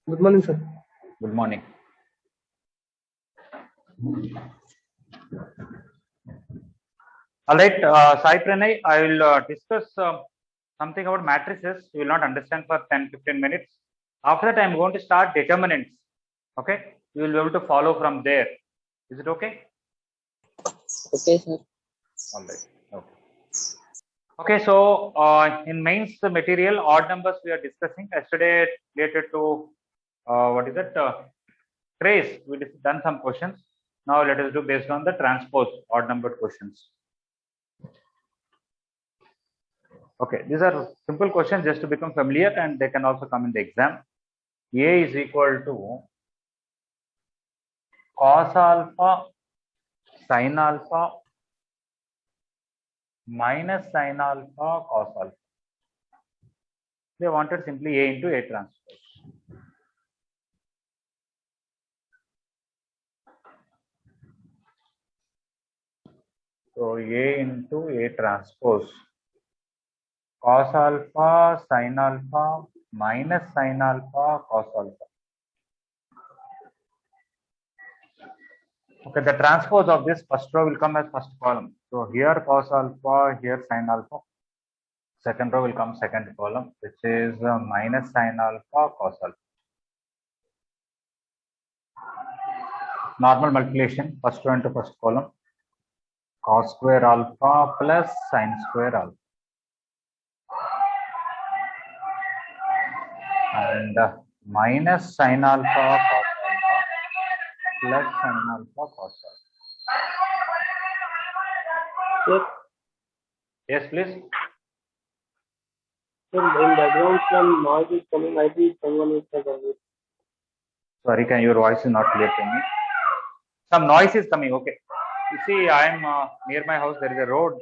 Good morning, sir. Good morning. All right, Sai Pranay, I will discuss something about matrices. You will not understand for 10-15 minutes. After that, I am going to start determinants. Okay, you will be able to follow from there. Is it okay? Okay, sir. All right. Okay. Okay, so in mains material, odd numbers we are discussing yesterday related to what is it? Trace. We done some questions. Now let us do based on the transpose odd numbered questions. Okay, these are simple questions just to become familiar, and they can also come in the exam. A is equal to cos alpha sin alpha minus sin alpha cos alpha. They wanted simply A into A transpose. So A into A transpose. Cos alpha sin alpha minus sin alpha cos alpha. Okay, the transpose of this first row will come as first column. So here cos alpha, here sin alpha. Second row will come second column, which is minus sin alpha cos alpha. Normal multiplication, first row into first column. Cos square alpha plus sin square alpha. And minus sin alpha cos alpha plus sin alpha cos alpha. Sir, Yes, please. sir, in background some noise is coming. I think someone is coming. Sorry, your voice is not clear to me. Some noise is coming. Okay. You see, I am near my house. There is a road.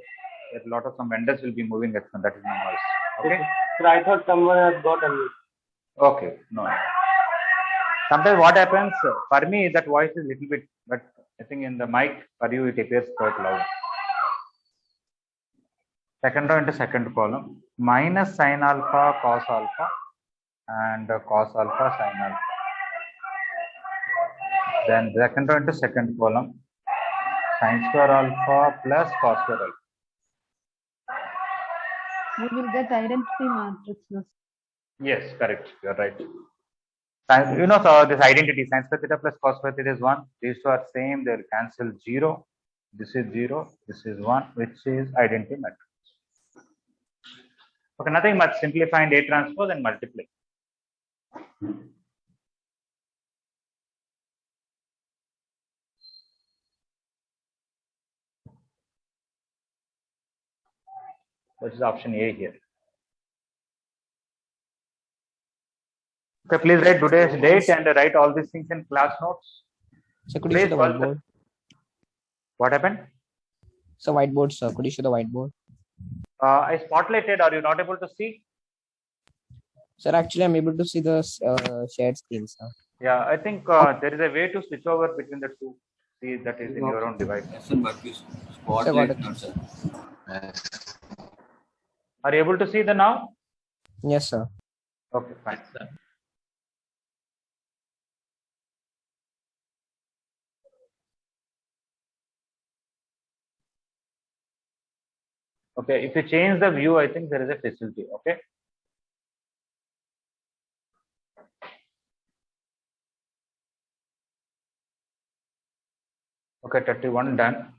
There a lot of some vendors will be moving. That is my noise. Okay. Sir, I thought someone has got a mute. Okay. No. Sometimes what happens for me, that voice is little bit, but I think in the mic for you it appears quite loud. Second row into second column, minus sin alpha cos alpha and cos alpha sin alpha. Then second row into second column, sin square alpha plus cos square alpha. We will get identity matrices. Yes, correct. You are right. You know, so this identity sin square theta plus cos square theta is 1. These two are same. They will cancel 0. This is 0. This is 1, which is identity matrix. Okay, nothing much. Simply find A transpose and multiply. Which is option A here. Okay, please write today's date and write all these things in class notes. So could you show the whiteboard? What happened? So whiteboard, sir. Could you show the whiteboard? I spotlighted. Are you not able to see? Sir, actually, I'm able to see the shared screen, sir. Yeah, I think there is a way to switch over between the two. See, that is in your own device. Are you able to see the now? Yes, sir. Okay, fine. Okay, if you change the view, I think there is a facility. Okay. Okay, 31 done.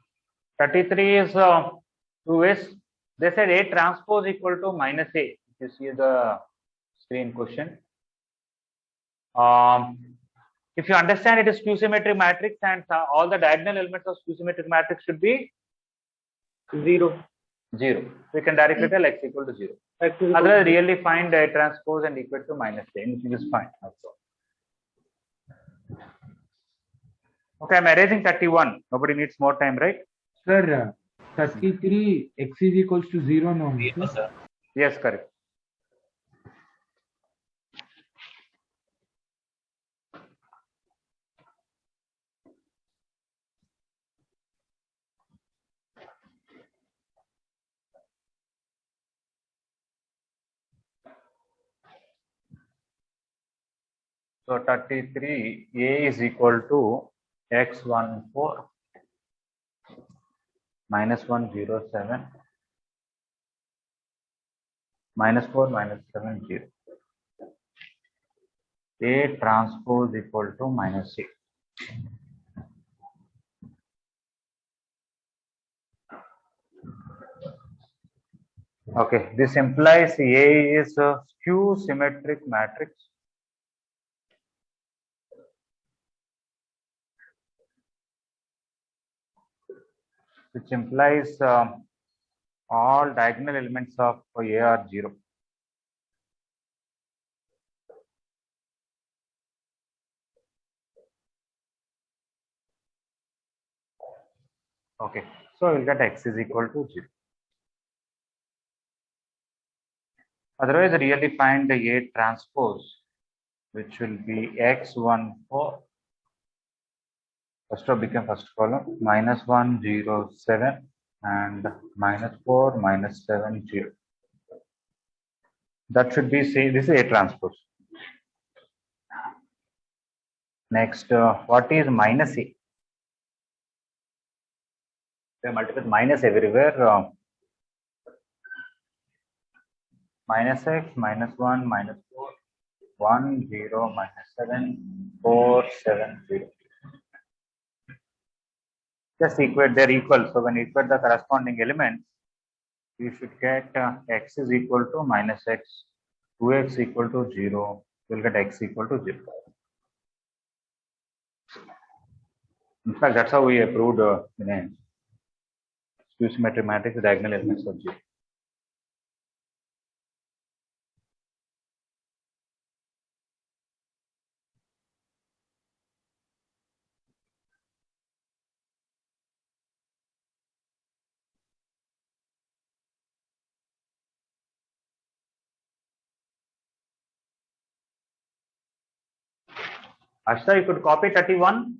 33 is 2 ways. They said A transpose equal to minus A. If you see the screen question. If you understand it is skew symmetric matrix and all the diagonal elements of skew symmetric matrix should be 0. We can directly tell x equal to 0. Otherwise, really find A transpose and equal to minus A. Anything is fine. Okay, I'm erasing 31. Nobody needs more time, right? Sir, 33 x is equals to 0 now. Yes, sir. Yes, correct. So 33 A is equal to x14 minus 107 minus 4 minus 70. A transpose equal to minus A. Okay, this implies A is a skew symmetric matrix. Which implies all diagonal elements of A are 0. Okay, so we'll get x is equal to 0. Otherwise, really find the A transpose, which will be x14. First row become first column, minus 107 and minus 4 minus 70. That should be, say, this is A transpose. Next, what is minus A? They multiply minus everywhere. Minus x, minus 1, minus 4, 1, 0, minus 7, 4, 7, 0. Just equate, they're equal. So when you equate the corresponding elements, you should get x is equal to minus x, 2x equal to 0. You'll get x equal to 0. In fact, that's how we proved skew symmetric matrix diagonal elements of 0. Ashta, you could copy 31.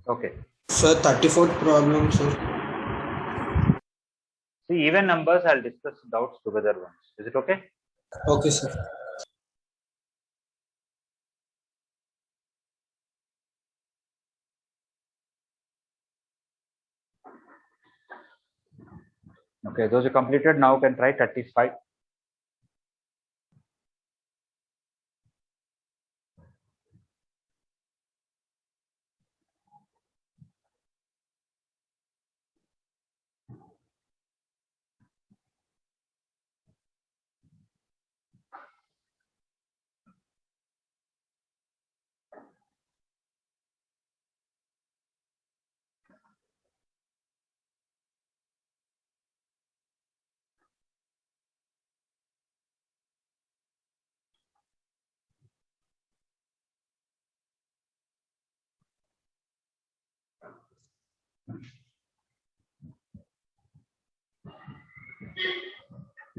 Okay. Sir, 34th problem, sir. See, even numbers, I'll discuss doubts together once. Is it okay? Okay, sir. Okay, those are completed. Now can try 35.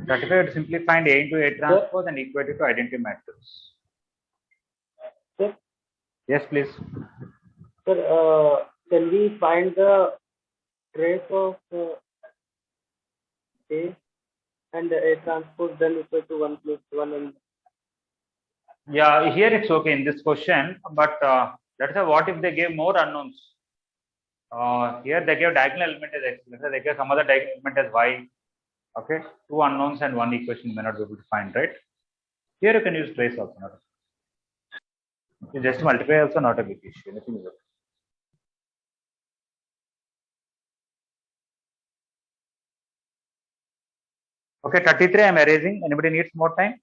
Certificate simply find A into A transpose and equate it to identity matrix. Sir, Yes, please. sir, can we find the trace of A and A transpose then equal to 1 plus 1 and Yeah, here it's okay in this question, but let's say what if they gave more unknowns? Here they gave diagonal element as x, let's say they gave some other diagonal element as y. Okay, two unknowns and one equation you may not be able to find, right? Here you can use trace also. Not you just multiply also, not a big issue. Anything is okay. Okay, 33 I'm erasing. Anybody needs more time?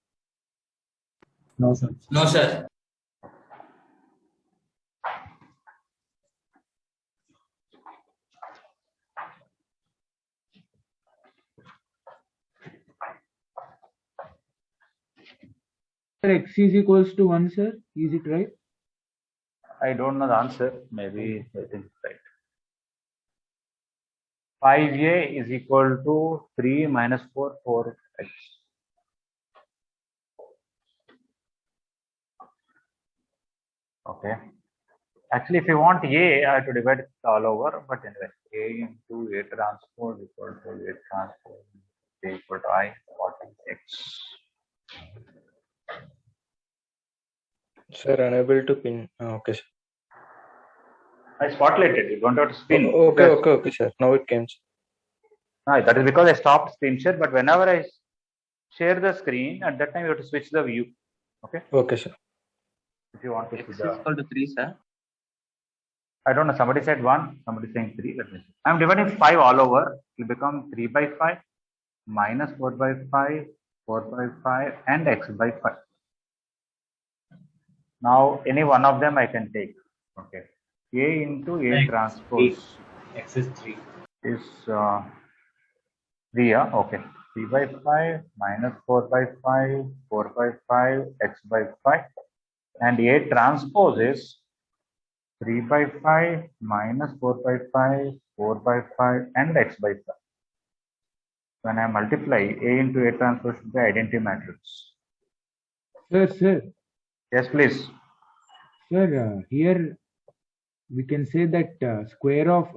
No, sir. No, sir. Sir, x is equals to 1, sir. Is it right? I don't know the answer. Maybe I think right. 5a is equal to 3 minus 4, 4x. Okay. Actually, if you want a, I have to divide it all over. But anyway, a into a transpose equal to a transpose a equal to I, what is x? Sir, unable to pin. Okay, sir. I spotlighted. You don't have to spin. Okay, sir. Now it came. That is because I stopped screen share. But whenever I share the screen, at that time you have to switch the view. Okay. Okay, sir. If you want to see X is the. equal to 3, sir. I don't know. Somebody said 1. Somebody saying 3. Let me see. I'm dividing 5 all over. It will become 3 by 5 minus 4 by 5, 4 by 5, and x by 5. Now, any one of them I can take. Okay. A into A transpose. X is 3. Is 3. Yeah? Okay. 3 by 5 minus 4 by 5, 4 by 5, x by 5. And A transpose is 3 by 5 minus 4 by 5, 4 by 5, and x by 5. When I multiply A into A transpose should be identity matrix. Sir. Yes, please. Sir, here we can say that square of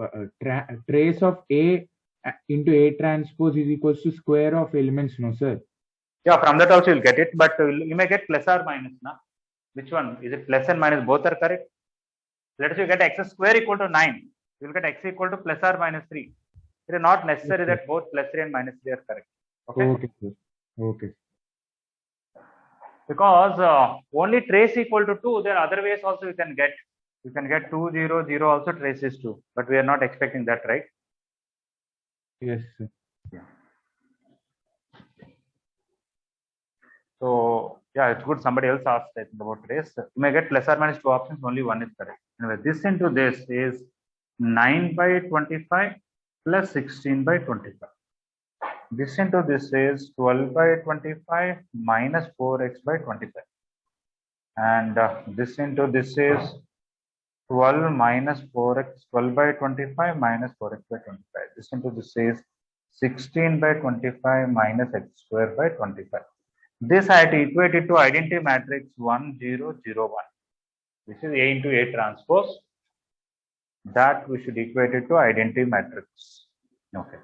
trace of A into A transpose is equals to square of elements, no, sir? Yeah, from that also you'll get it, but you may get plus or minus. Na? Which one? Is it plus and minus? Both are correct. Let us say you get x square equal to 9. You will get x equal to plus or minus 3. It is not necessary that both plus 3 and minus 3 are correct. Okay. Okay, sir. Okay. Because only trace equal to 2, there are other ways also you can get. You can get 2, 0, 0 also trace is 2. But we are not expecting that, right? Yes, sir. Yeah. So, yeah, it's good somebody else asked about trace. You may get plus or minus 2 options, only one is correct. Anyway, this into this is 9 by 25 plus 16 by 25. This into this is 12 by 25 minus 4x by 25. And this into this is 12 minus 4x, 12 by 25 minus 4x by 25. This into this is 16 by 25 minus x square by 25. This I had to equate it to identity matrix 1, 0, 0, 1. This is A into A transpose. That we should equate it to identity matrix. Okay.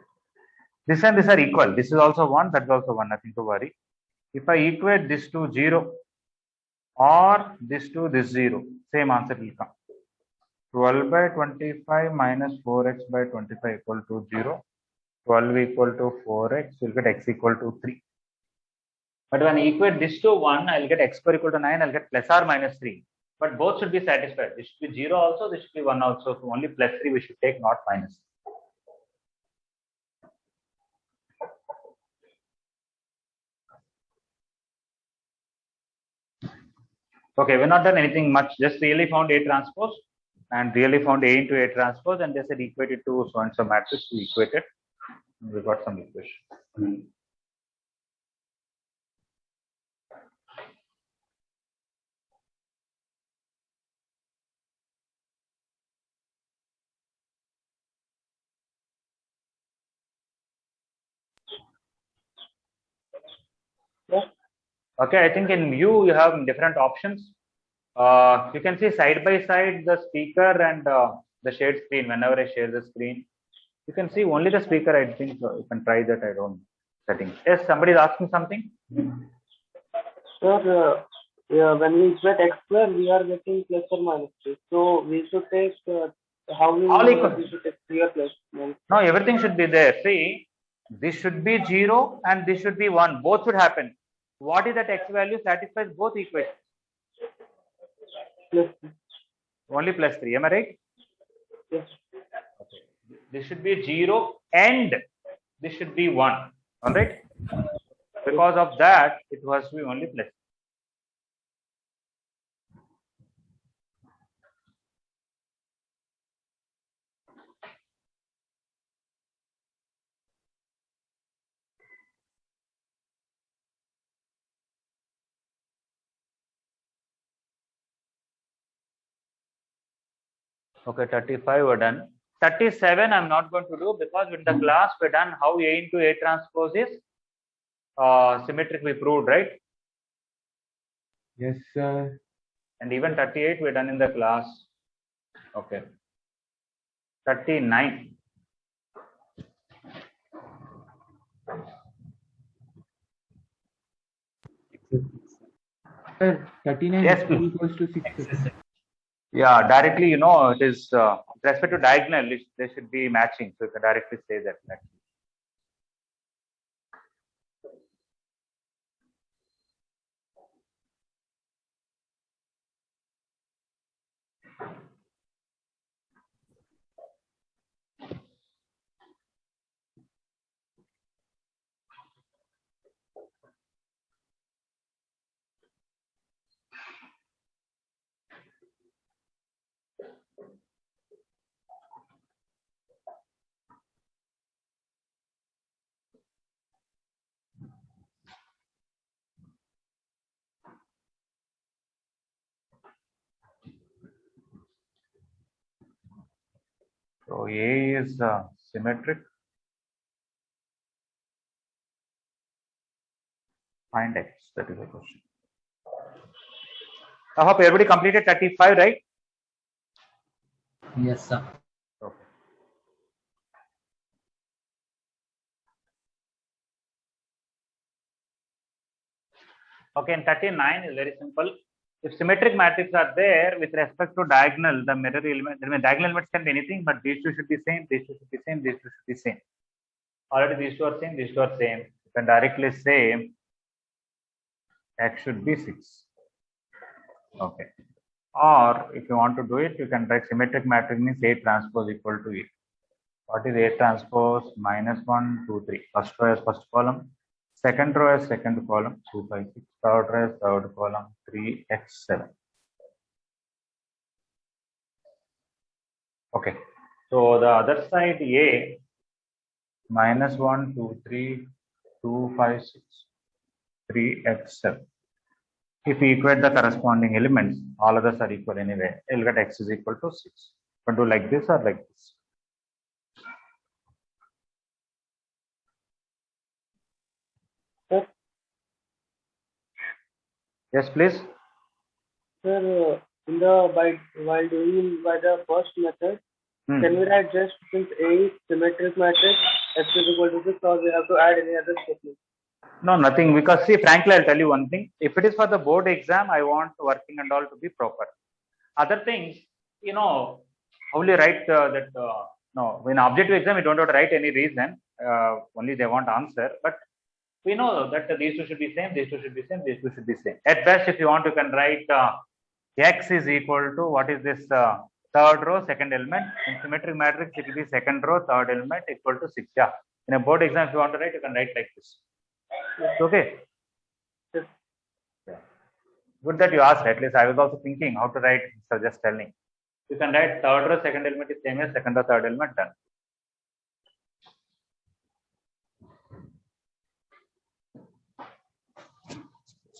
This and this are equal. This is also 1, that is also 1, nothing to worry. If I equate this to 0 or this to this 0, same answer will come. 12 by 25 minus 4x by 25 equal to 0. 12 equal to 4x, you'll get x equal to 3. But when I equate this to 1, I'll get x square equal to 9, I'll get plus or minus 3. But both should be satisfied. This should be 0 also, this should be 1 also. So only plus 3 we should take, not minus. Okay, we're not done anything much, just really found A transpose and really found A into A transpose, and they said equate it to so and so matrix. We equated. We got some equation. Okay, I think in view you have different options. You can see side by side the speaker and the shared screen. Whenever I share the screen, you can see only the speaker. I think you can try that. I don't settings. Yes, somebody is asking something. Sir, yeah, when we get x square, we are getting plus or minus 3. So we should take how many? All equal. We should take 3 or plus. No, everything should be there. See, this should be 0 and this should be 1. Both should happen. What is that x value satisfies both equations? Plus. Only plus 3. Am I right? Yes. Okay. This should be 0 and this should be 1. All right. Because of that, it was to be only plus. Okay, 35 we're done. 37 I'm not going to do because in the class we're done how A into A transpose is symmetric we proved, right? Yes, sir. And even 38 we're done in the class. Okay. 39. Sir, 39 Yes, is please. equals to 6. Sir. Yeah, directly, you know, it is with respect to diagonal, they should be matching. So you can directly say that. So A is symmetric. Find X. That is the question. I hope everybody completed 35, right? Yes, sir. Okay. Okay, and 39 is very simple. If symmetric matrices are there with respect to diagonal, the mirror element, I mean, diagonal elements can be anything, but these two should be same, these two should be same, these two should be same. Already these two are same, these two are same. You can directly say X should be 6. Okay. Or if you want to do it, you can write symmetric matrix means A transpose equal to A. What is A transpose? Minus 1, 2, 3. First row is first column. Second row is second column, 2, 5, 6. Third row is third column, 3, X, 7. Okay. So the other side A, minus 1, 2, 3, 2, 5, 6, 3, X, 7. If we equate the corresponding elements, all others are equal anyway. You'll get X is equal to 6. You can do like this or like this. Sir, Yes, please. sir, while doing by the first method, Hmm. can we write just since A is symmetric matrix, X is equal to 6, or we have to add any other statement? No, nothing. Because see, frankly, I'll tell you one thing. If it is for the board exam, I want working and all to be proper. Other things, you know, how will you write that? No, in objective exam, you don't have to write any reason. Only they want answer. But we know that these two should be same, these two should be same, these two should be same. At best, if you want, you can write X is equal to what is this third row, second element. In symmetric matrix, it will be second row, third element equal to 6. Yeah. In a board exam, if you want to write, you can write like this. Okay. Yes. Yeah. Good that you asked. At least I was also thinking how to write. So just telling. You can write third row, second element is same as second or third element. Done.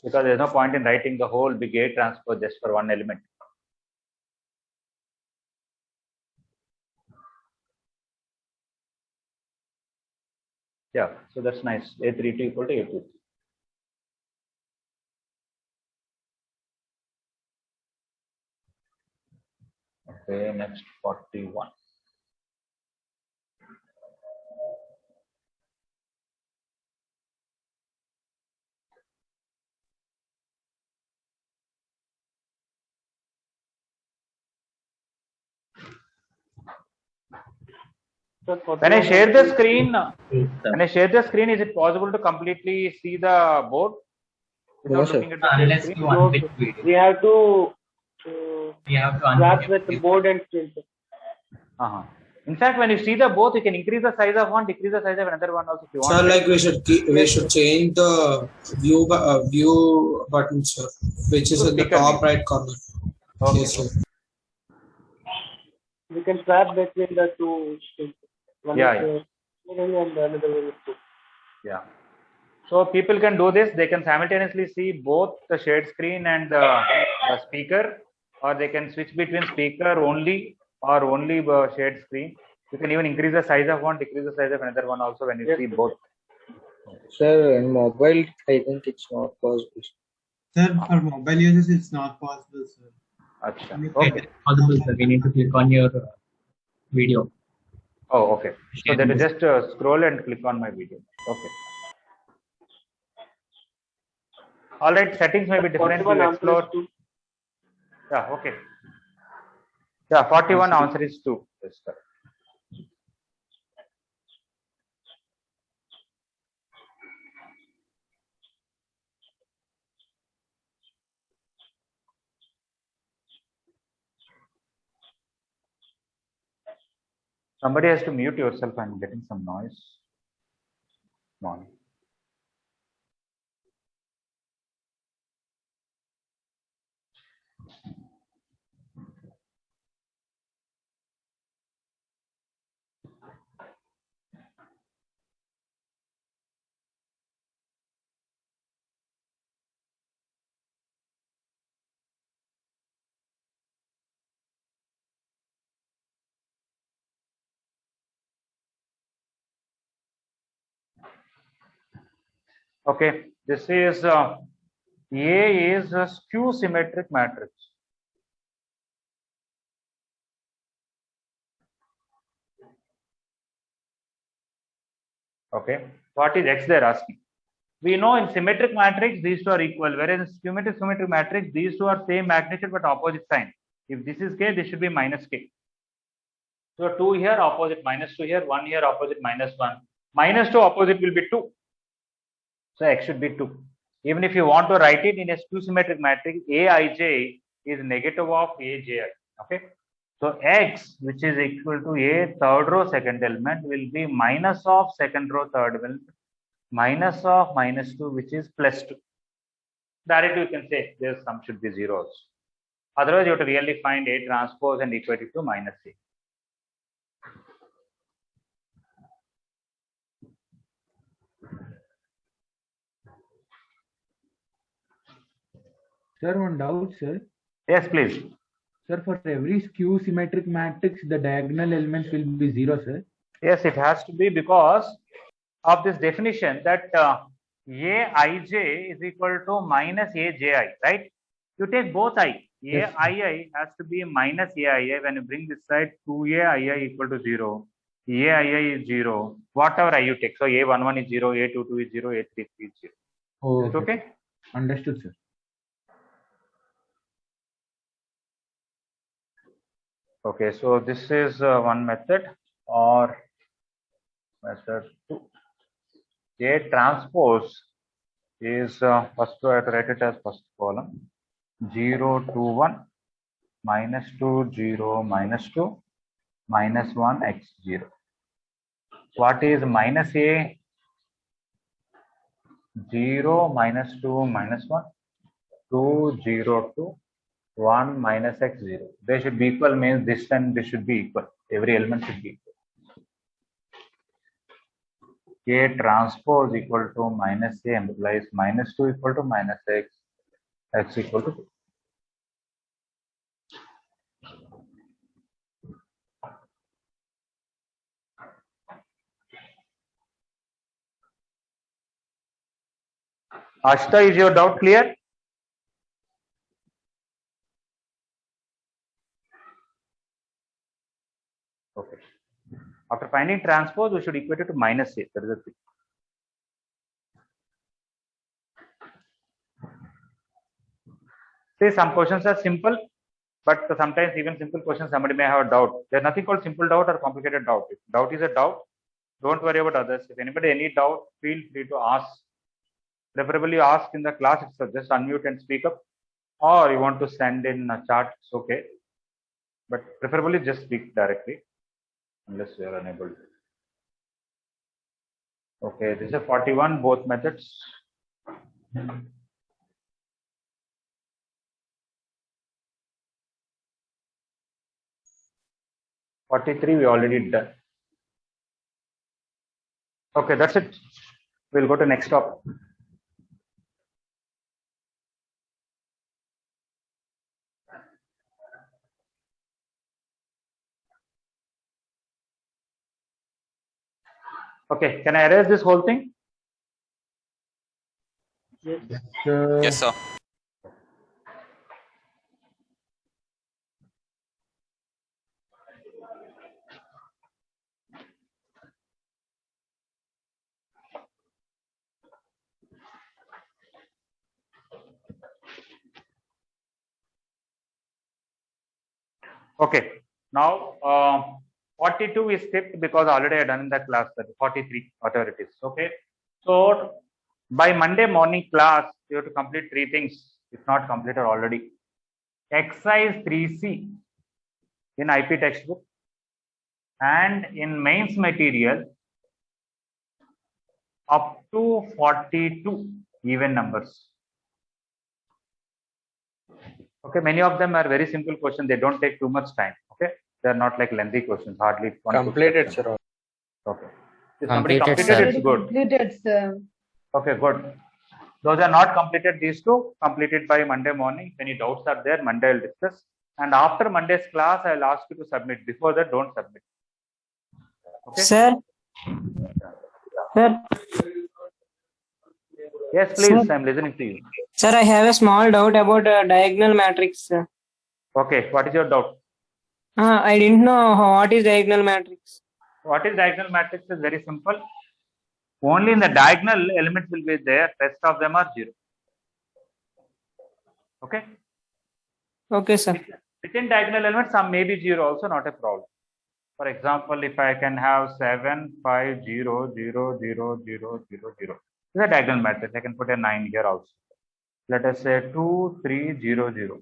Because there's no point in writing the whole big A transpose just for one element. Yeah, so that's nice. A32 equal to A23. Okay, next 41. Sir, When I share the screen, is it possible to completely see the board without sir. looking at the Unless screen? you unpick video. we have to We have to swap unpick with video. board and screen. Sir. Uh-huh. In fact, when you see the both, you can increase the size of one, decrease the size of another one also if you want. Sir, like we should change the view button, sir, which is To in the speaker top view. right corner. Okay. Yes, sir. We can swap between the two screens. One Yeah, is screen and the another one is two. Yeah. So people can do this. They can simultaneously see both the shared screen and the speaker, or they can switch between speaker only or only shared screen. You can even increase the size of one, decrease the size of another one also when you Yes, see sir. both. Sir, in mobile, I think it's not possible. Sir, for mobile users, it's not possible, sir. Acha. Okay. Okay. Possible, sir. We need to click on your video. Oh, okay. So that is just scroll and click on my video. Okay. All right, settings may be different. 41 We'll answer explore. is 2. Yeah, okay. Yeah, 41 answer is 2. Yes, correct. Somebody has to mute yourself. I'm getting some noise. Come on. Okay, this is A is a skew symmetric matrix. Okay, what is X they're asking? We know in symmetric matrix these two are equal, whereas in symmetric matrix these two are same magnitude but opposite sign. If this is K, this should be minus K. So 2 here, opposite minus 2 here, 1 here, opposite minus 1. Minus 2 opposite will be 2. So X should be 2. Even if you want to write it in a skew symmetric matrix, Aij is negative of Aji. Okay. So X, which is equal to A third row second element, will be minus of second row third element, minus of minus 2, which is plus 2. Directly you can say this sum should be 0 also. Otherwise, you have to really find A transpose and equate it to minus A. Sir, one doubt, sir. Yes, please. Sir, for every skew symmetric matrix, the diagonal elements will be 0, sir. Yes, it has to be because of this definition that Aij is equal to minus Aji, right? You take both I. Yes, Aii has to be minus Aii. When you bring this side, 2Aii equal to 0. Aii is 0. Whatever I you take. So A11 is 0, A22 is 0, A33 is 0. Oh, Is it okay? Understood, sir. Okay, so this is one method, or method 2. A transpose is first I have to write it as first column 0 2 1 minus 2 0 minus 2 minus 1 x 0. What is minus A? 0 minus 2 minus 1 2 0 2 1 minus x 0. They should be equal, means this and this should be equal. Every element should be equal. A transpose equal to minus A implies minus 2 equal to minus x, x equal to 2. Ashta, is your doubt clear? Okay. After finding transpose, we should equate it to minus A. That is the thing. See, some questions are simple, but sometimes even simple questions somebody may have a doubt. There's nothing called simple doubt or complicated doubt. If doubt is a doubt, don't worry about others. If anybody any doubt, feel free to ask. Preferably ask in the class itself. Just unmute and speak up. Or you want to send in a chat, it's okay. But preferably just speak directly, unless you are unable to. Okay, this is 41, both methods. (43) we already done. Okay, that's it. We'll go to next topic. Okay, can I erase this whole thing? Yes. Yes, sir. Okay. Now 42 is skipped because already I done in the class, 43, whatever it is. Okay. So by Monday morning class, you have to complete 3 things, if not completed already. Exercise 3C in IP textbook and in mains material up to 42 even numbers. Okay, many of them are very simple questions. They don't take too much time. Okay, they are not like lengthy questions. Hardly one. Completed, sir. Okay. If somebody Completed, completed, sir. it's good. Completed, sir. Okay, good. Those are not completed. These two completed by Monday morning. If any doubts are there, Monday I'll discuss. And after Monday's class, I'll ask you to submit. Before that, don't submit. Okay. Sir. Sir. Yes, please. Sir. I'm listening to you. Sir, I have a small doubt about diagonal matrix. Sir. Okay. What is your doubt? I didn't know what is diagonal matrix. What is diagonal matrix is very simple. Only in the diagonal elements will be there. Rest of them are 0. Okay. Okay, sir. Within diagonal elements, some may be 0 also, not a problem. For example, if I can have 7, 5, 0, 0, 0, 0, 0, 0. This is a diagonal matrix. I can put a 9 here also. Let us say 2, 3, 0, 0.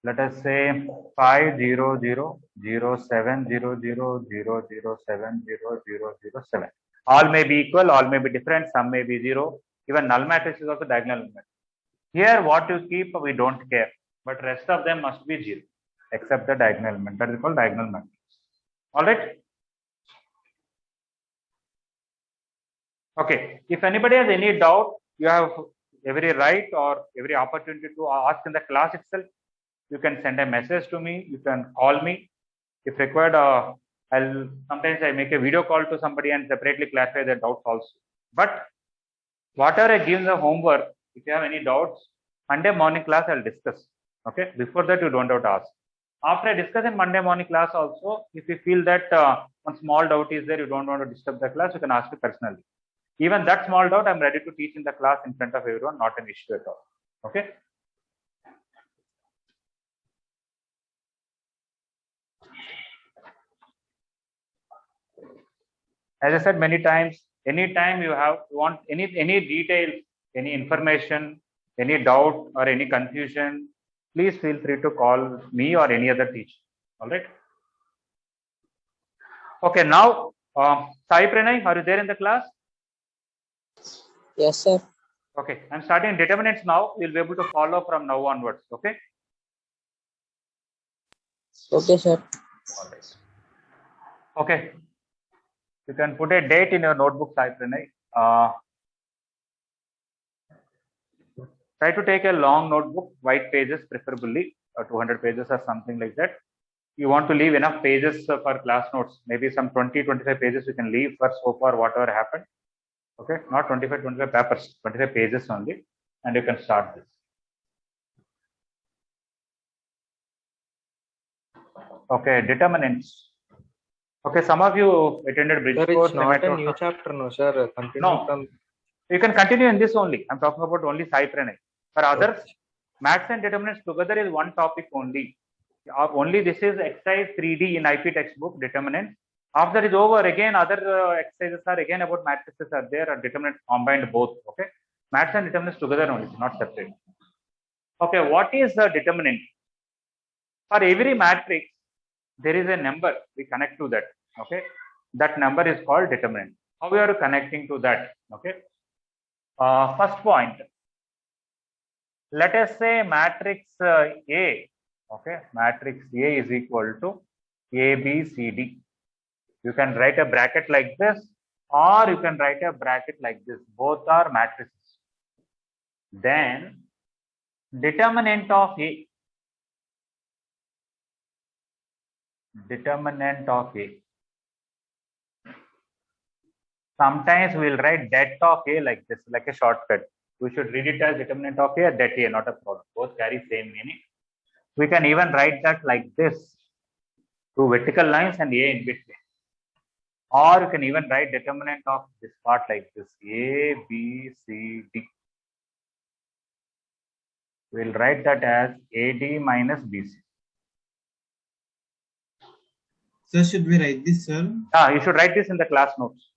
Let us say 5, 0, 0, 0, 7, 0, 0, 0, 0, 7, 0, 0, 0, 7. All may be equal, all may be different, some may be 0. Even null matrix is also diagonal element. Here, what you keep, we don't care. But rest of them must be 0, except the diagonal element. That is called diagonal matrix. All right. Okay. If anybody has any doubt, you have every right or every opportunity to ask in the class itself. You can send a message to me. You can call me. If required, sometimes I make a video call to somebody and separately clarify their doubts also. But whatever I give in the homework, if you have any doubts, Monday morning class I'll discuss. Okay. Before that, you don't have to ask. After I discuss in Monday morning class also, if you feel that one small doubt is there, you don't want to disturb the class, you can ask me personally. Even that small doubt, I'm ready to teach in the class in front of everyone, not an issue at all. Okay. As I said many times, anytime you want any details, any information, any doubt or any confusion, please feel free to call me or any other teacher. All right. Okay. Now, Sai Pranay, are you there in the class? Yes, sir. Okay. I'm starting determinants now. You'll be able to follow from now onwards. Okay. Okay, sir. All right. Okay. You can put a date in your notebook, Sai Pranay. Try to take a long notebook, white pages preferably, 200 pages or something like that. You want to leave enough pages for class notes. Maybe some 20-25 pages you can leave for so far whatever happened. Okay, not 25 papers, 25 pages only, and you can start this. Okay, determinants. Okay, some of you attended bridge Sir, course. it's not a new chapter, no, sir. Continue No. from. You can continue in this only. I'm talking about only Sai Pranay. For others, maths and determinants together is one topic only. Only this is exercise 3D in IP textbook, determinants. After it is over, again other exercises are again about matrices are there, or determinants combined both. Okay, maths and determinants together only, not separate. Okay, what is the determinant? For every matrix, there is a number we connect to that. Okay, that number is called determinant. How we are connecting to that? Okay, first point. Let us say matrix A. Okay, matrix A is equal to A, B, C, D. You can write a bracket like this, or you can write a bracket like this. Both are matrices. Then determinant of A. Determinant of A. Sometimes we'll write det of A like this, like a shortcut. We should read it as determinant of A or det A, not a problem. Both carry same meaning. We can even write that like this, two vertical lines and A in between. Or you can even write determinant of this part like this, A, B, C, D. We'll write that as AD minus BC. Sir, should we write this, sir? You should write this in the class notes.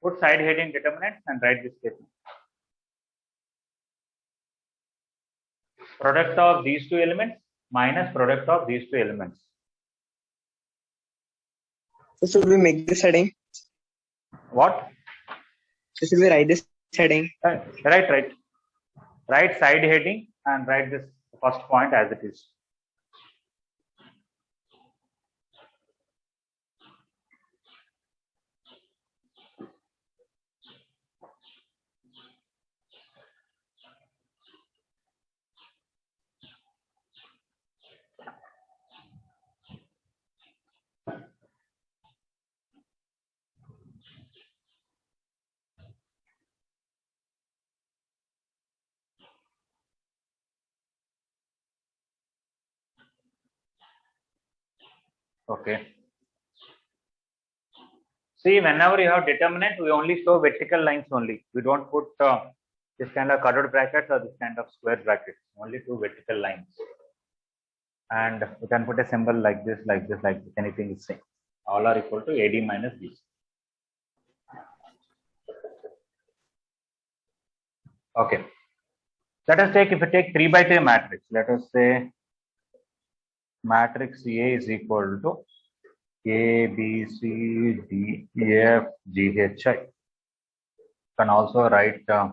Put side heading determinants and write this statement. Product of these two elements minus product of these two elements. So should we make this heading? What? So should we write this heading? Right. Write side heading and write this first point as it is. Okay. See, whenever you have determinant, we only show vertical lines only. We don't put this kind of curved brackets or this kind of square brackets. Only two vertical lines. And we can put a symbol like this, like this, like this. Anything is same. All are equal to AD minus BC. Okay. Let us take, if we take 3 by 3 matrix, let us say matrix A is equal to A, B, C, D, E, F, G, H, I. You can also write A,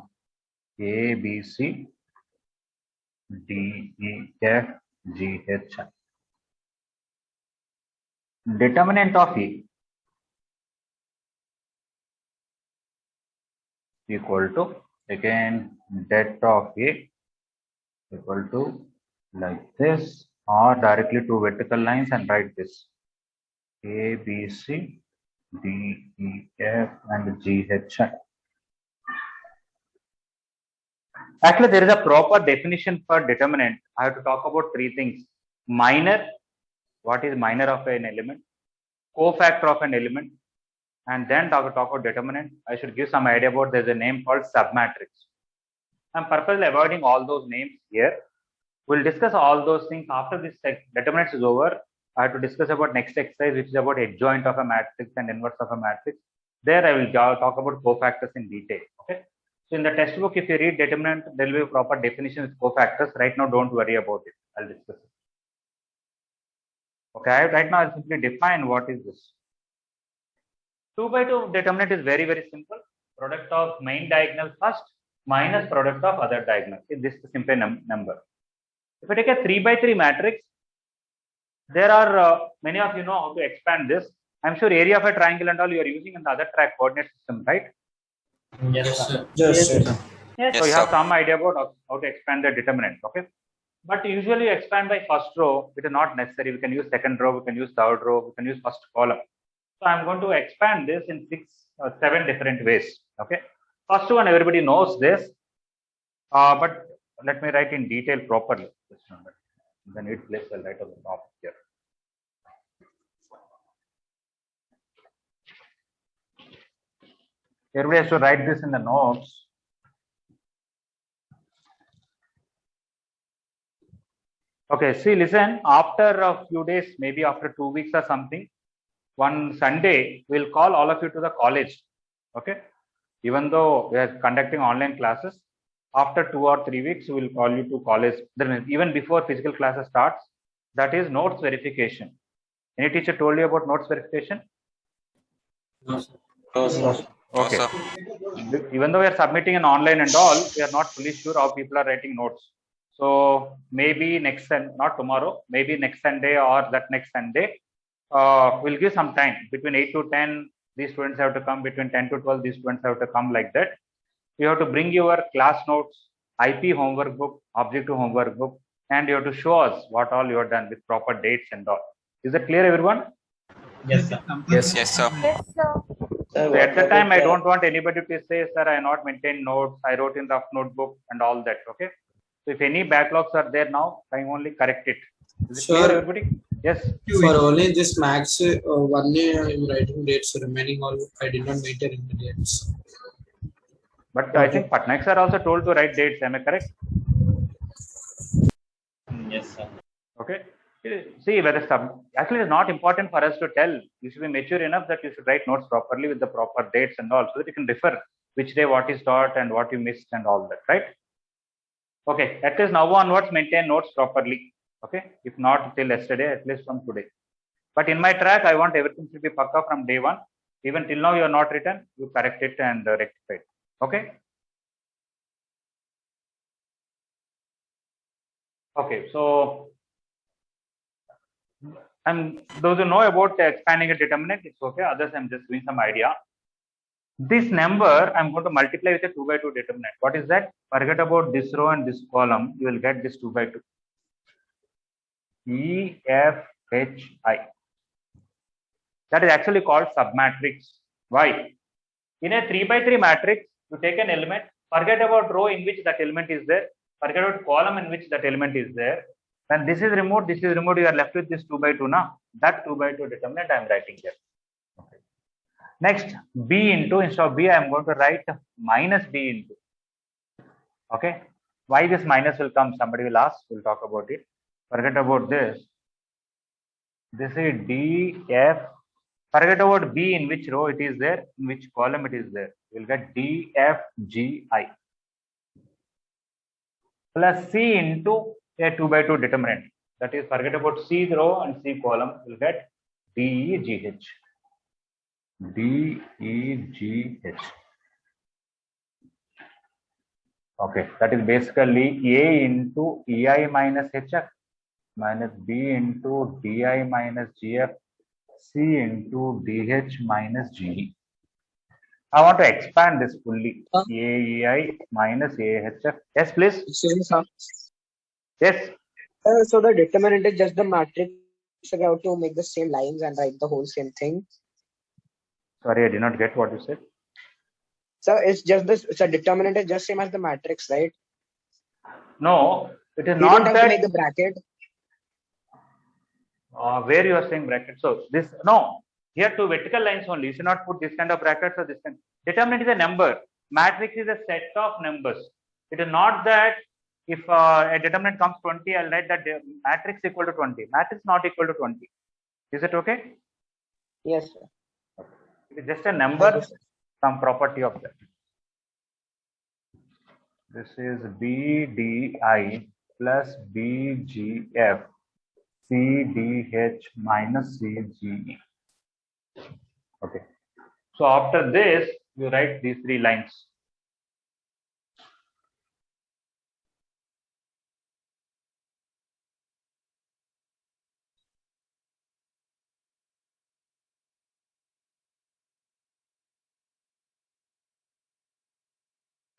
B, C, D, E, F, G, H, I. Determinant of E equal to, again, det of A equal to like this, or directly two vertical lines and write this A, B, C, D, E, F, and G, H, I. Actually, there is a proper definition for determinant. I have to talk about three things. Minor, what is minor of an element? Cofactor of an element. And then talk about determinant. I should give some idea about there's a name called submatrix. I'm purposely avoiding all those names here. We'll discuss all those things after this determinants is over. I have to discuss about next exercise, which is about adjoint of a matrix and inverse of a matrix. There I will talk about cofactors in detail. Okay. So in the textbook, if you read determinant, there will be a proper definition with cofactors. Right now, don't worry about it. I'll discuss it. Okay. Right now, I'll simply define what is this. 2 by 2 determinant is very, very simple. Product of main diagonal first minus product of other diagonal. This is the simple number. If I take a 3 by 3 matrix, there are many of you know how to expand this. I'm sure area of a triangle and all you are using in the other track coordinate system, right? Yes, sir. Yes, sir. So you have some idea about how to expand the determinant, okay? But usually you expand by first row. It is not necessary. We can use second row, we can use third row, we can use first column. So I'm going to expand this in 6 or 7 different ways. Okay. First one, everybody knows this, but let me write in detail properly. The need place I'll write on the top here. Everybody has to write this in the notes. Okay, see, listen, after a few days, maybe after 2 weeks or something, one Sunday, we'll call all of you to the college. Okay. Even though we are conducting online classes, after 2 or 3 weeks, we'll call you to college. Even before physical classes starts, that is notes verification. Any teacher told you about notes verification? No, sir. No, sir. Okay. Even though we are submitting an online and all, we are not fully sure how people are writing notes. So maybe next, not tomorrow, maybe next Sunday or that next Sunday, we'll give some time. Between 8 to 10, these students have to come. Between 10 to 12, these students have to come, like that. You have to bring your class notes, IP homework book, objective homework book, and you have to show us what all you have done with proper dates and all. Is that clear, everyone? Yes, sir. Yes. Yes, sir. So at the time, I don't want anybody to say, sir, I not maintained notes, I wrote in rough notebook and all that. Okay. So if any backlogs are there now, I only correct it. Is it clear, everybody? Yes. For only this max, one year I'm writing dates. Remaining all, I did not maintain any dates. But I think Patnaik sir also told to write dates. Am I correct? Yes, sir. Okay. See whether actually it's not important for us to tell. You should be mature enough that you should write notes properly with the proper dates and all, so that you can refer which day what is taught and what you missed and all that, right? Okay, at least now onwards maintain notes properly. Okay, if not till yesterday, at least from today. But in my track, I want everything to be pakka from day one. Even till now, you are not written. You correct it and rectify it. Okay. Okay. So, and those who know about expanding a determinant, it's okay. Others, I'm just giving some idea. This number, I'm going to multiply with a 2 by 2 determinant. What is that? Forget about this row and this column. You will get this 2 by 2. E, F, H, I. That is actually called submatrix. Why? In a 3 by 3 matrix, you take an element, forget about row in which that element is there, forget about column in which that element is there. When this is removed, you are left with this 2 by 2 now. That 2 by 2 determinant I am writing here. Okay. Next, B into, instead of B, I am going to write minus B into. Okay. Why this minus will come? Somebody will ask. We'll talk about it. Forget about this. This is D, F. Forget about B in which row it is there, in which column it is there. You will get D, F, G, I. Plus C into a 2 by 2 determinant. That is, forget about C row and C column. You will get D, E, G, H. D, E, G, H. Okay, that is basically A into EI minus HF minus B into DI minus GF, C into DH minus GE. I want to expand this fully. AEI minus AHF. Yes, please. Excuse me, sir. Yes. So the determinant is just the matrix. So we have to make the same lines and write the whole same thing. Sorry, I did not get what you said. So it's just this. So determinant is just same as the matrix, right? No, it is You not don't have that. to make the bracket. Where you are saying bracket? So this no. Here two vertical lines only. You should not put this kind of brackets or this kind. Determinant is a number. Matrix is a set of numbers. It is not that if a determinant comes 20, I'll write that matrix equal to 20. Matrix not equal to 20. Is it okay? Yes, sir. It is just a number, some property of that. This is BDI plus BGF CDH minus CGE. Okay. So after this, you write these three lines.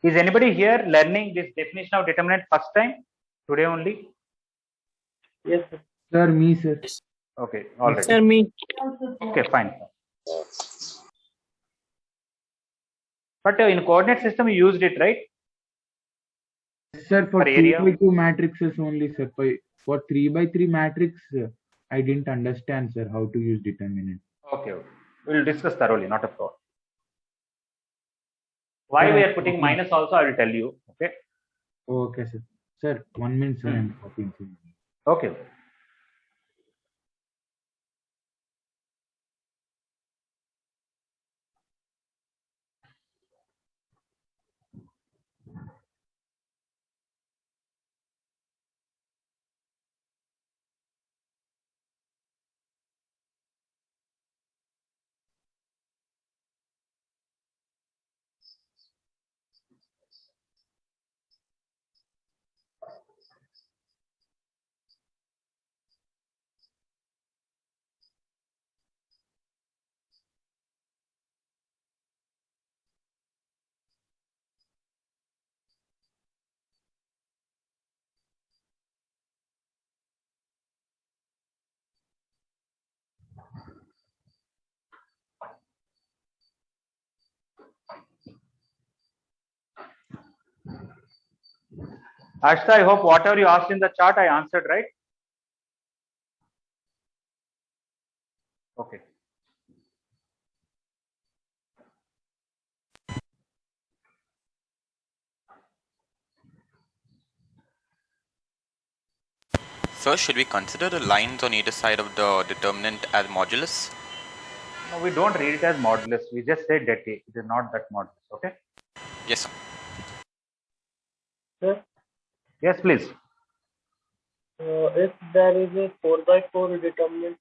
Is anybody here learning this definition of determinant first time? Today only? Yes, sir. Sir, me, sir. Okay, all right. Sir, me. Okay, fine. But in coordinate system, you used it, right? Sir, for For 2 area? by 2 matrices only, sir. For 3 by 3 matrix, I didn't understand, sir, how to use determinant. Okay, okay. We'll discuss thoroughly, not a problem. Why we are putting minus also, I will tell you. Okay. Okay, sir. Sir, 1 minute, sir. I'm copying. Sir. Okay. Ashta, I hope whatever you asked in the chart, I answered, right? Okay. Sir, should we consider the lines on either side of the determinant as modulus? No, we don't read it as modulus. We just say det. It is not that modulus. Okay. Yes, sir. Sir, Yes, please. if there is a 4x4 determinant,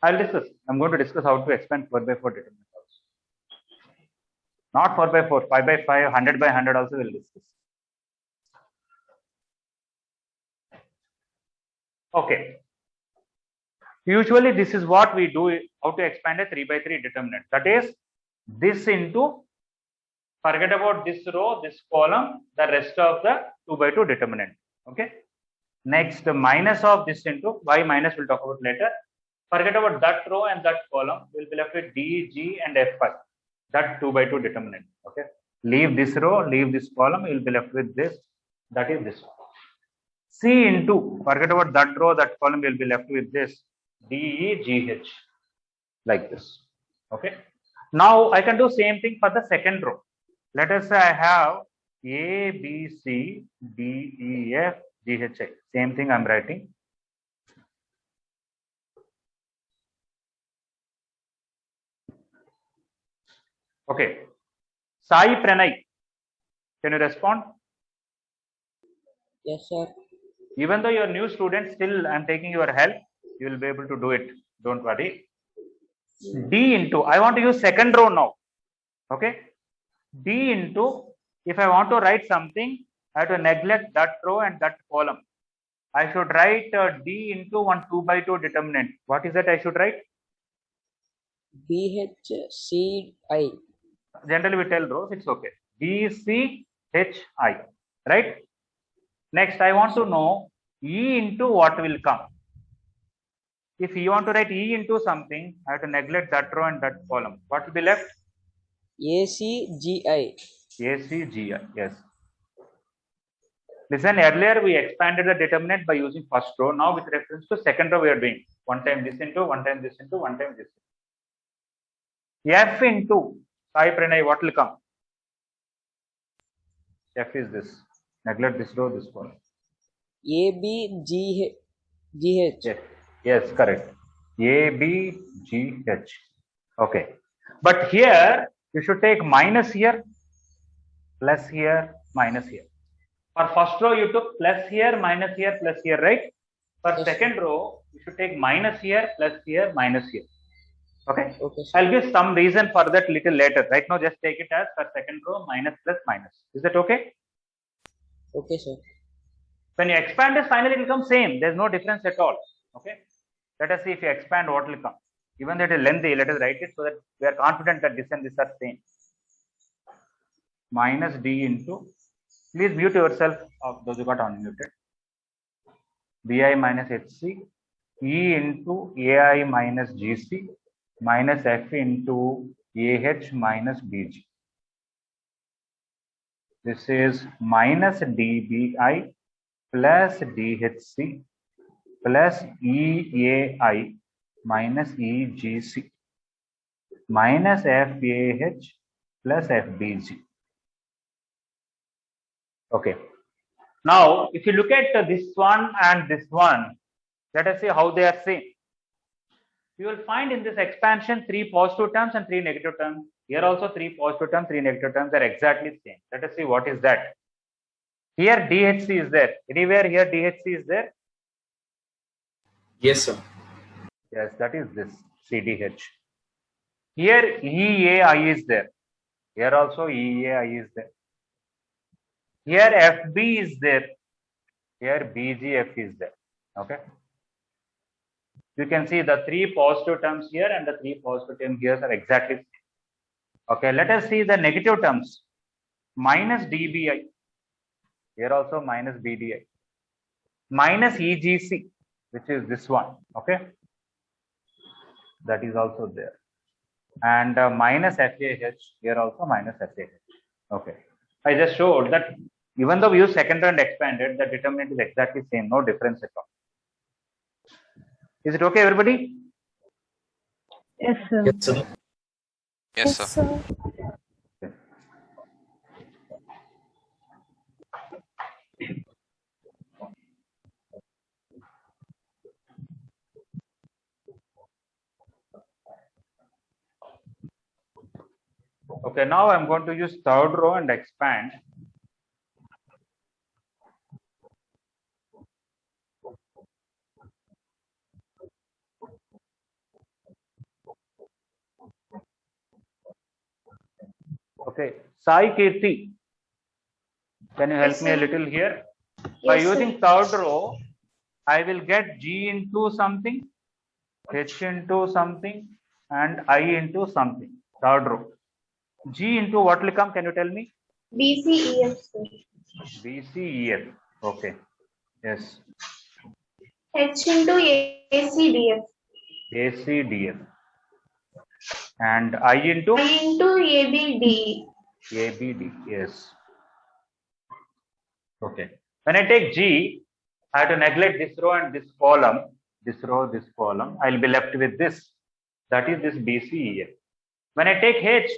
I'll discuss. I'm going to discuss how to expand 4x4 determinant also. Not 4x4, 5x5, 100x100 also we'll discuss. Okay. Usually this is what we do, how to expand a 3x3 determinant. That is, this into, forget about this row, this column, the rest of the 2x2 determinant. Okay. Next, minus of this into, y minus we'll talk about later. Forget about that row and that column. We'll be left with D, G and Fi. That 2x2 determinant. Okay. Leave this row, leave this column. You'll be left with this. That is this one. C into, forget about that row, that column. We'll be left with this. D, E, G, H. Like this. Okay. Now I can do same thing for the second row. Let us say I have A, B, C, D, E, F, G, H, I. Same thing I'm writing. Okay. Sai Pranay, can you respond? Yes, sir. Even though you're a new student, still I'm taking your help. You will be able to do it. Don't worry. D into, I want to use second row now. Okay. D into, if I want to write something, I have to neglect that row and that column. I should write D into one 2x2 determinant. What is that I should write? BHCI. Generally we tell rows, it's okay. BCHI, right? Next, I want to know E into what will come. If you want to write E into something, I have to neglect that row and that column. What will be left? ACGI. ACGI, yes. Listen, earlier we expanded the determinant by using first row. Now with reference to second row, we are doing one time this into, one time this into, one time this into. F into, Sai Pranay, what will come? F is this. Neglect this row, this column. ABGH. Yes, yes, correct. ABGH. Okay. But here, you should take minus here, plus here, minus here. For first row, you took plus here, plus here, right? For Yes. second row, you should take minus here, minus here. Okay? Okay, sir. I'll give some reason for that little later. Right now, just take it as for second row, minus plus minus. Is that okay? Okay, sir. When you expand this, finally it will come same. There's no difference at all. Okay? Let us see if you expand what will come. Even though it is lengthy, let us write it so that we are confident that this and this are same. Minus D into, please mute yourself, those who got unmuted. Bi minus HC, E into AI minus GC, minus F into AH minus BG. This is minus DBI plus DHC plus EAI minus EGC minus FAH plus FBG. Okay. Now, if you look at this one and this one, let us see how they are same. You will find in this expansion 3 positive terms and 3 negative terms. Here also 3 positive terms, 3 negative terms are exactly same. Let us see what is that. Here DHC is there. Anywhere here DHC is there? Yes, sir. Yes, that is this CDH. Here EAI is there. Here also EAI is there. Here FB is there. Here BGF is there. Okay. You can see the 3 positive terms here and the 3 positive terms here are exactly same. Okay, let us see the negative terms. Minus DBI. Here also minus BDI. Minus EGC, which is this one. Okay. That is also there. And minus FAH. Here also minus FAH. Okay. I just showed that even though we use second and expanded, the determinant is exactly same. No difference at all. Is it okay, everybody? Yes, sir. Yes, sir. Yes, sir. Okay, now I'm going to use third row and expand. Okay, Sai Kirti, can you help me a little here? By using third row, I will get G into something, H into something, and I into something. Third row. G into what will come? Can you tell me? BCEF, sir. BCEF. Okay. Yes. H into ACDF. ACDF. And I into? I into ABD. ABD. Yes. Okay. When I take G, I have to neglect this row and this column. This row, this column. I'll be left with this. That is this BCEF. When I take H,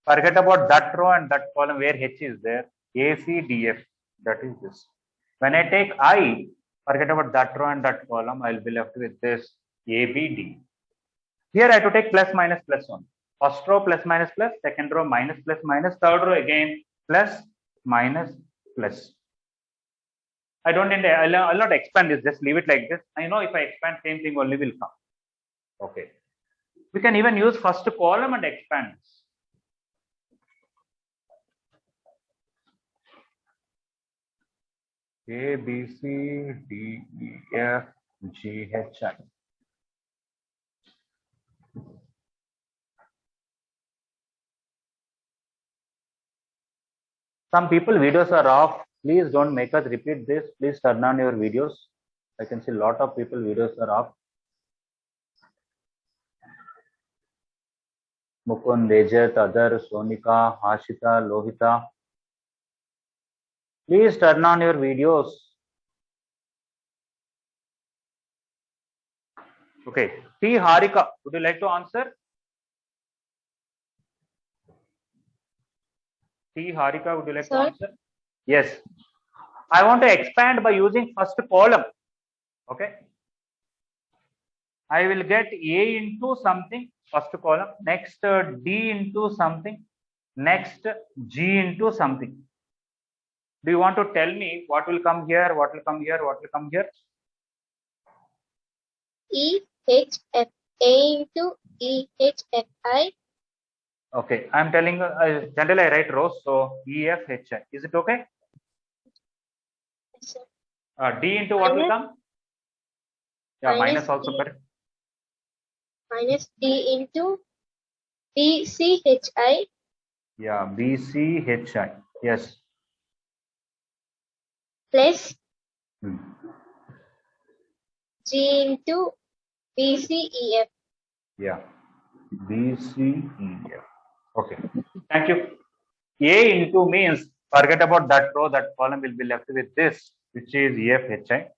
forget about that row and that column where H is there. ACDF. That is this. When I take I, forget about that row and that column. I'll be left with this ABD. Here I have to take plus minus plus 1. First row plus minus plus, second row minus plus minus, third row again plus minus plus. I don't need, I'll not expand this, just leave it like this. I know if I expand, same thing only will come. Okay. We can even use first column and expand this. A, B, C, D, E, F, G, H, I. Some people videos are off. Please don't make us repeat this. Please turn on your videos. I can see a lot of people videos are off. Mukund, Rejat, Adar, Sonika, Hashita, Lohita. Please turn on your videos. Okay. T. Harika, would you like to answer? T. Harika, would you like to answer? Yes. I want to expand by using first column. Okay. I will get A into something, first column, next D into something, next G into something. Do you want to tell me what will come here, what will come here, what will come here? EHF. A into EHFI. Okay, I'm telling generally I write rows, so EFHI. Is it okay? Yes, sir. D into what will come? Yeah, minus also correct. Minus D into BCHI. Yeah, BCHI. Yes. Plus G into BCEF. Yeah, BCEF. Okay, thank you. A into means forget about that row, that column will be left with this, which is EFHI.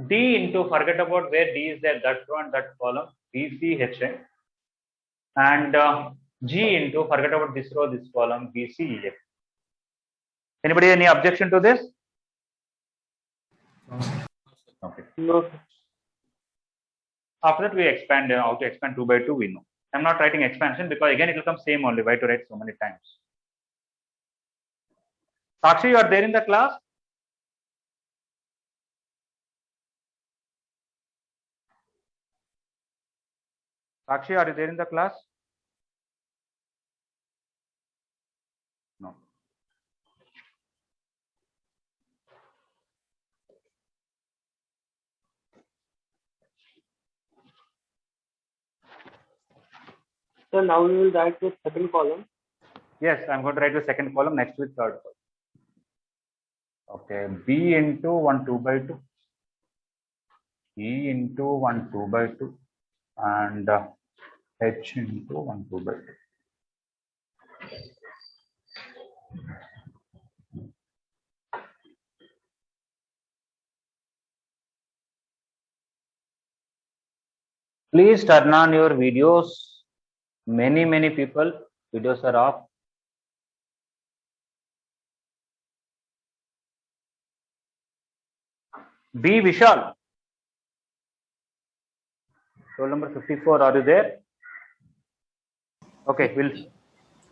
D into forget about where D is there, that row and that column, BCHI. And G into forget about this row, this column, BCEF. Anybody any objection to this? Okay. No. After that, we expand how to expand 2 by 2. We know. I'm not writing expansion because again it will come same only. Why to write so many times? Sakshi, you are there in the class? Sakshi, are you there in the class? No. So now we will write the second column. Yes, I'm going to write the second column next with third column. Okay, B into 1 2 by 2, E into 1 2 by 2, and H into 1 2 by 2. Please turn on your videos. Many people videos are off. B Vishal. Roll number 54. Are you there? Okay, we'll.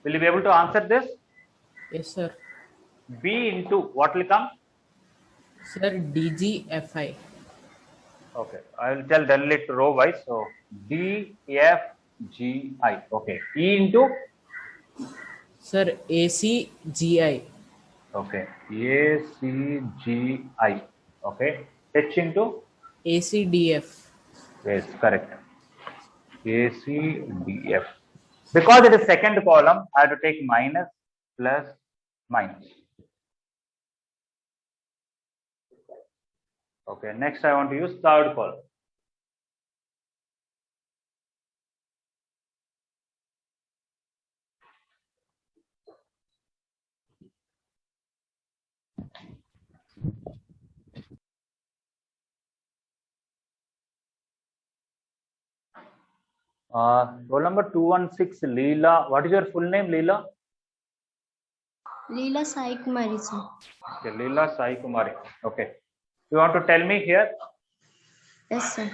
Will you be able to answer this? Yes, sir. B into what will come? Sir, DGFI. Okay, I will tell it row wise. So D F G I. Okay. E into? Sir, ACGI. Okay. A C G I. Okay. H into? ACDF. Yes, correct. A C D F. Because it is second column, I have to take minus, plus, minus. Okay. Next, I want to use third column. Roll number 216, Leela. What is your full name, Leela? Leela Sai Kumari, sir. Okay, Leela Sai Kumari. Okay. You want to tell me here? Yes, sir.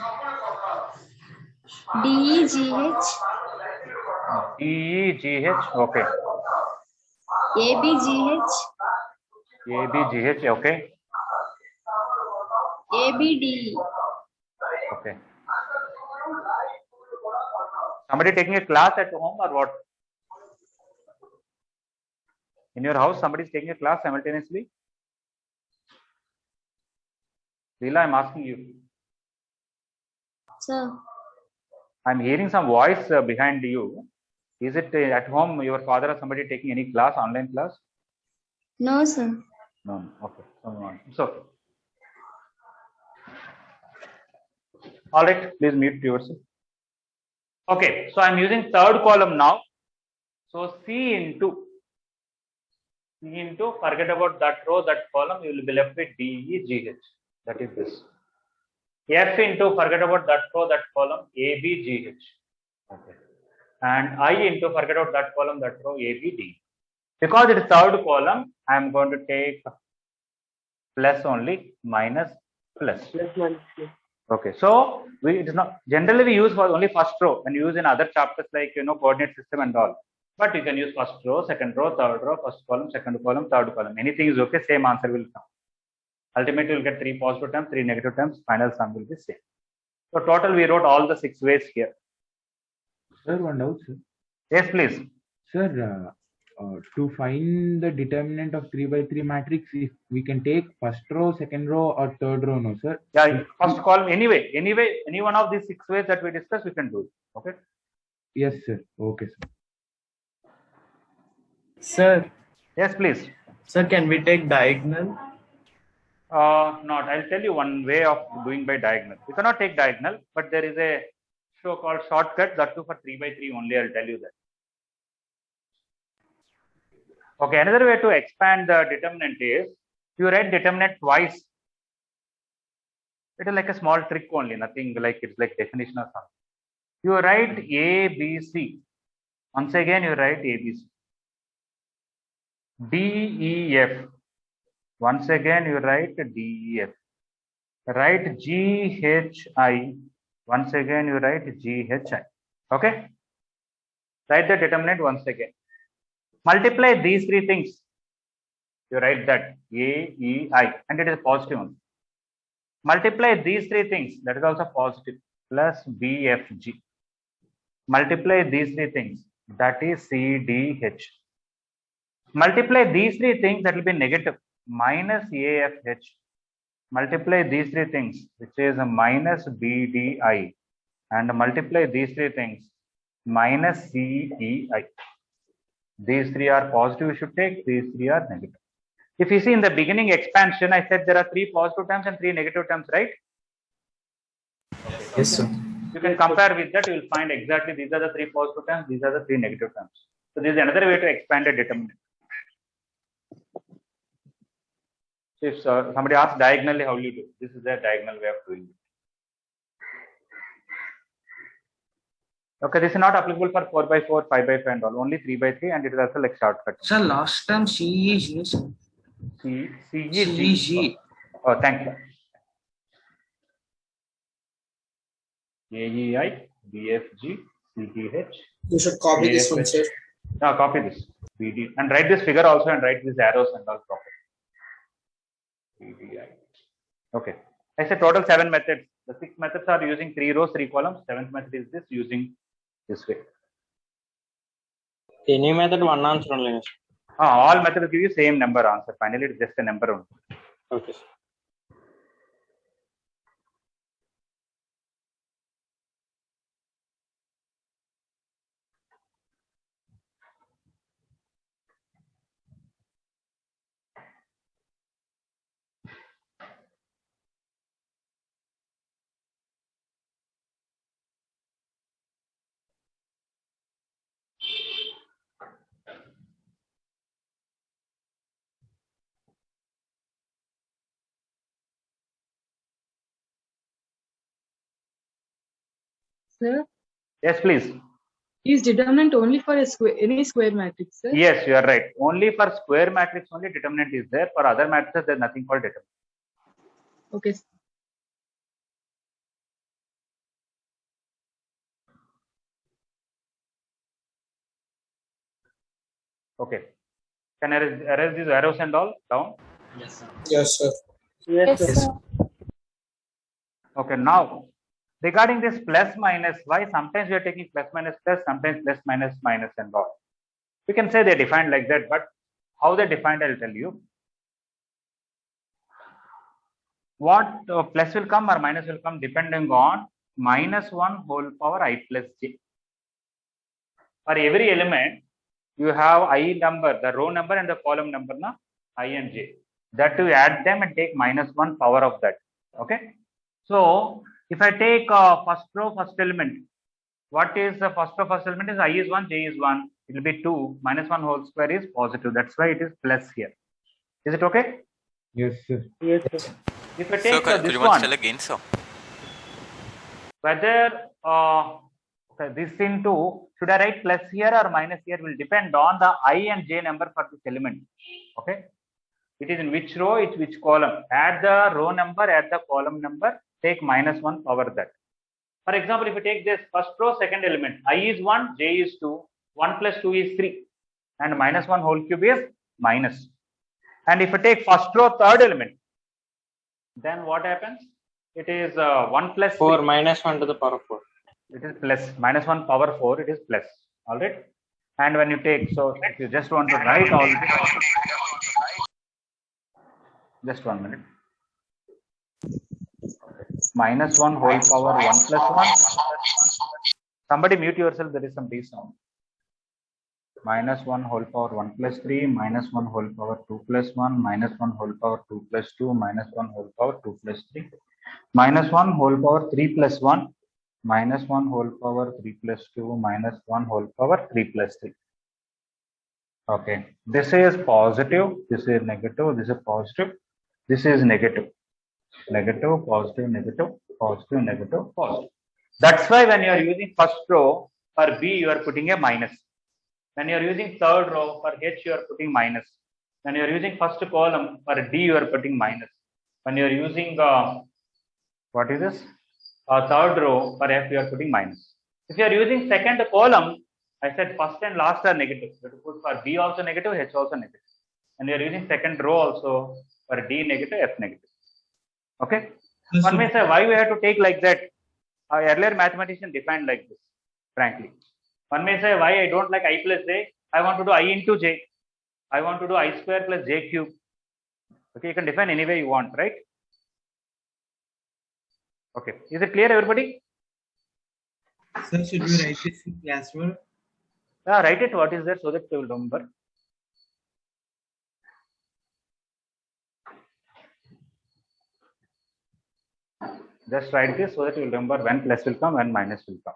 DEGH. DEGH. Okay. ABGH. ABGH. Okay. ABDE. Okay. Somebody taking a class at home or what? In your house, somebody is taking a class simultaneously? Leela, I'm asking you. Sir. I'm hearing some voice behind you. Is it at home, your father or somebody taking any class, online class? No, sir. No. Okay. It's okay. All right. Please mute yourself. Okay. So I'm using third column now. So C into, forget about that row, that column, you will be left with DEGH. That is this. F into, forget about that row, that column, ABGH. Okay. And I into, forget about that column, that row, ABD. Because it is third column, I am going to take plus only, minus, plus. Plus minus. Okay. So it is not generally we use for only first row and use in other chapters like coordinate system and all. But you can use first row, second row, third row, first column, second column, third column. Anything is okay. Same answer will come. Ultimately, you will get 3 positive terms, 3 negative terms. Final sum will be same. So total, we wrote all the 6 ways here. Sir, one doubt, sir. Yes, please. Sir, to find the determinant of 3 by 3 matrix, if we can take first row, second row, or third row, no, sir? Yeah, first column. Anyway, any one of these 6 ways that we discussed, we can do it. Okay. Yes, sir. Okay, sir. Sir. Yes, please. Sir, can we take diagonal? Not. I'll tell you one way of doing by diagonal. We cannot take diagonal, but there is a so-called shortcut that too for 3 by 3 only. I'll tell you that. Okay. Another way to expand the determinant is you write determinant twice. It is like a small trick only. Nothing like it's like definition or something. You write A, B, C. Once again, you write A, B, C. D, E, F. Once again, you write D, E, F. Write G, H, I. Once again, you write G, H, I. Okay? Write the determinant once again. Multiply these 3 things. You write that A, E, I. And it is positive one. Multiply these 3 things. That is also positive. Plus B, F, G. Multiply these 3 things. That is C, D, H. Multiply these 3 things. That will be negative. Minus A, F, H. Multiply these 3 things, which is a minus B, D, I. And multiply these 3 things, minus C, E, I. These 3 are positive, you should take. These 3 are negative. If you see in the beginning expansion, I said there are 3 positive terms and 3 negative terms, right? Yes, sir. You can compare with that, you will find exactly these are the 3 positive terms, these are the 3 negative terms. So this is another way to expand a determinant. So if somebody asks diagonally, how will you do? This is the diagonal way of doing it. Okay, this is not applicable for 4 by 4, 5 by 5 and all. Only 3 by 3, and it is also like shortcut. Sir, last time CEG, sir. CEG. Oh, thank you. AEI, BFG, CTH. You should copy this one, sir. Now copy this VD and write this figure also and write these arrows and all properly. VDI. Okay. I said total 7 methods. The 6 methods are using 3 rows, 3 columns. 7th method is this using this way. Any method one answer only. All methods give you same number answer. Finally, it's just a number only. Okay. Sir, Yes, please. is determinant only for a square, any square matrix, sir? Yes, you are right. Only for square matrix only determinant is there. For other matrices, there is nothing called determinant. Okay. Okay. Can I erase these arrows and all down? Yes, sir. Yes, sir. Yes, sir. Okay. Now, regarding this plus minus, why sometimes we are taking plus minus plus, sometimes plus minus minus and all. We can say they are defined like that, but how they defined, I will tell you. What plus will come or minus will come depending on minus 1 whole power I plus j. For every element, you have I number, the row number and the column number, na? I and j. That you add them and take minus 1 power of that. Okay. So, if I take first row, first element, what is the first row, first element is I is 1, j is 1. It will be 2. Minus 1 whole square is positive. That's why it is plus here. Is it okay? Yes, sir. Yes, sir. If I So take could this you one, once tell again, sir? whether this into, should I write plus here or minus here will depend on the I and j number for this element. Okay. It is in which row, it's which column. Add the row number, add the column number, take minus 1 power that. For example, if you take this first row, second element, I is 1, j is 2, 1 plus 2 is 3, and minus 1 whole cube is minus. And if you take first row, third element, then what happens? It is 1 plus 4 3. minus 1 to the power of 4. It is plus minus 1 power 4, it is plus. All right. And when you take, so if you just want to write all this, just 1 minute. Minus 1 whole power 1 plus 1. Somebody mute yourself, there is some sound. Minus 1 whole power 1 plus 3, minus 1 whole power 2 plus 1, minus 1 whole power 2 plus 2, minus 1 whole power 2 plus 3, minus 1 whole power 3 plus 1, minus 1 whole power 3 plus 2, minus 1 whole power 3 plus 3. Okay, this is positive, this is negative, this is positive, this is negative. Negative, positive, negative, positive, negative, positive. That's why when you are using first row for B, you are putting a minus. When you are using third row for H, you are putting minus. When you are using first column for D, you are putting minus. When you are using what is this? Third row for F, you are putting minus. If you are using second column, I said first and last are negative. You have to put for B also negative, H also negative. And you are using second row also for D negative, F negative. Okay. Yes, One sir. may say why we have to take like that. Earlier mathematician defined like this. Frankly, one may say why I don't like I plus j. I want to do I into j. I want to do I square plus j cube. Okay, you can define any way you want, right? Okay, is it clear, everybody? Sir, should we write this in class work? Yeah, write it. What is there so that you will remember. Just write this so that you will remember when plus will come, when minus will come.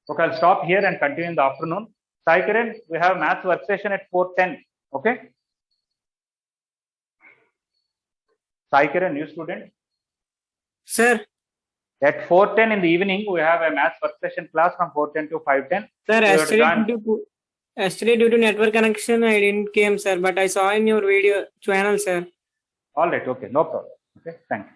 Okay, I'll stop here and continue in the afternoon. Sai Kiran, we have maths work session at 4:10. Okay. Sai Kiran, new student. Sir, At 4:10 in the evening, we have a maths work session class from 4:10 to 5:10. sir, You have to join. yesterday due to network connection, I didn't came, sir. But I saw in your video channel, sir. All right. Okay. No problem. Okay. Thank you.